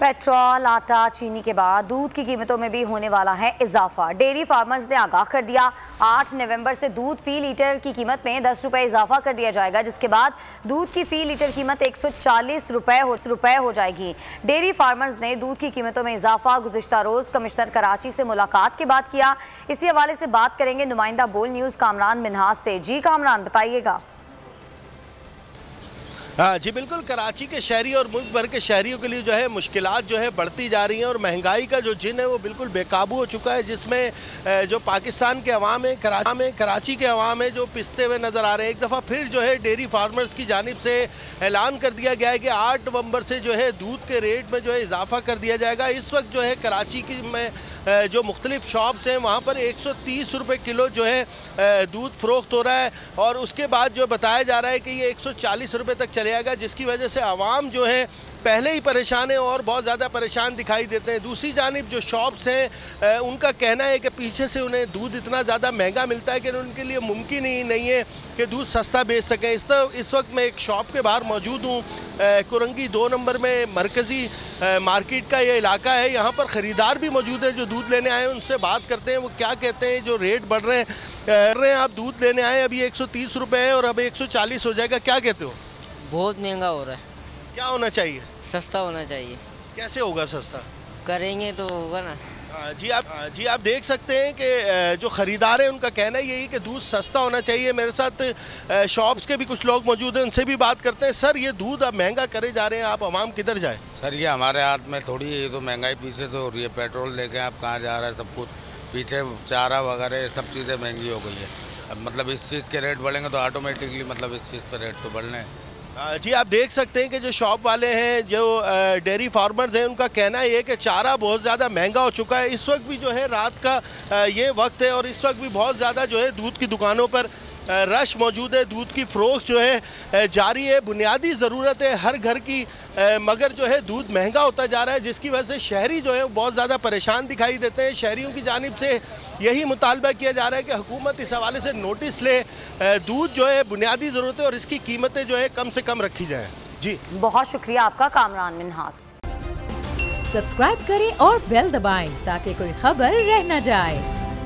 Petrol, आटा, चीनी के बाद दूध की कीमतों में भी होने वाला है इजाफा। डेयरी फार्मर्स ने आगाह कर दिया, 8 नवंबर से दूध फी लीटर की कीमत में 10 रुपए इजाफा कर दिया जाएगा, जिसके बाद दूध की फी लीटर कीमत 140 रुपए हो जाएगी। डेयरी फार्मर्स ने दूध की कीमतों में इजाफा गुज़िश्ता रोज कमिश्नर कराची से मुलाकात के बाद किया। इसी हवाले से बात करेंगे नुमाइंदा बोल न्यूज़ कामरान मिन्हाज से। जी कामरान, बताइएगा। हाँ जी बिल्कुल, कराची के शहरी और मुल्क भर के शहरियों के लिए जो है मुश्किलात जो है बढ़ती जा रही हैं और महंगाई का जो जिन है वो बिल्कुल बेकाबू हो चुका है, जिसमें जो पाकिस्तान के अवाम है, कराची के अवाम है जो पिसते हुए नज़र आ रहे हैं। एक दफ़ा फिर जो है डेयरी फार्मर्स की जानिब से ऐलान कर दिया गया है कि 8 नवंबर से जो है दूध के रेट में जो है इजाफा कर दिया जाएगा। इस वक्त जो है कराची की में जो मुख्तलिफ शॉप्स हैं वहाँ पर 130 रुपये किलो जो है दूध फ़रोख्त हो रहा है और उसके बाद जो बताया जा रहा है कि ये 140 रुपये तक चले जाएगा, जिसकी वजह से आवाम जो है पहले ही परेशान है और बहुत ज़्यादा परेशान दिखाई देते हैं। दूसरी जानिब जो शॉप्स हैं उनका कहना है कि पीछे से उन्हें दूध इतना ज़्यादा महंगा मिलता है कि उनके लिए मुमकिन ही नहीं है कि दूध सस्ता बेच सकें। इस वक्त मैं एक शॉप के बाहर मौजूद हूँ, कुरंगी 2 नंबर में मरकज़ी मार्केट का ये इलाका है। यहाँ पर ख़रीदार भी मौजूद है जो दूध लेने आए हैं, उनसे बात करते हैं वो क्या कहते हैं। जो रेट बढ़ रहे हैं आप दूध लेने आए अभी 130 रुपये है और अब 140 हो जाएगा, क्या कहते हो? बहुत महंगा हो रहा है। क्या होना चाहिए? सस्ता होना चाहिए। कैसे होगा सस्ता? करेंगे तो होगा ना। जी आप देख सकते हैं कि जो ख़रीदार हैं उनका कहना यही है कि दूध सस्ता होना चाहिए। मेरे साथ शॉप्स के भी कुछ लोग मौजूद हैं, उनसे भी बात करते हैं। सर, ये दूध अब महंगा करे जा रहे हैं, आप आवाम किधर जाए? सर, ये हमारे हाथ में थोड़ी है, ये तो महंगाई पीछे से हो रही है। पेट्रोल लेके आप कहाँ जा रहे हैं, सब कुछ पीछे, चारा वगैरह सब चीज़ें महंगी हो गई है। अब मतलब इस चीज़ के रेट बढ़ेंगे तो ऑटोमेटिकली मतलब इस चीज़ पर रेट तो बढ़ने। जी आप देख सकते हैं कि जो शॉप वाले हैं, जो डेयरी फार्मर्स हैं, उनका कहना ये है कि चारा बहुत ज़्यादा महंगा हो चुका है। इस वक्त भी जो है रात का ये वक्त है और इस वक्त भी बहुत ज़्यादा जो है दूध की दुकानों पर रश मौजूद है। दूध की फ़रोख्त जो है जारी है। बुनियादी ज़रूरत है हर घर की, मगर जो है दूध महंगा होता जा रहा है, जिसकी वजह से शहरी जो है बहुत ज़्यादा परेशान दिखाई देते हैं। शहरियों की जानिब से यही मुतालबा किया जा रहा है कि हुकूमत इस हवाले से नोटिस ले, दूध जो है बुनियादी ज़रूरत है और इसकी कीमतें जो है कम से कम रखी जाएँ। जी बहुत शुक्रिया आपका कामरान मिन्हाज। सब्सक्राइब करें और बेल दबाएं ताकि कोई खबर रह न जाए।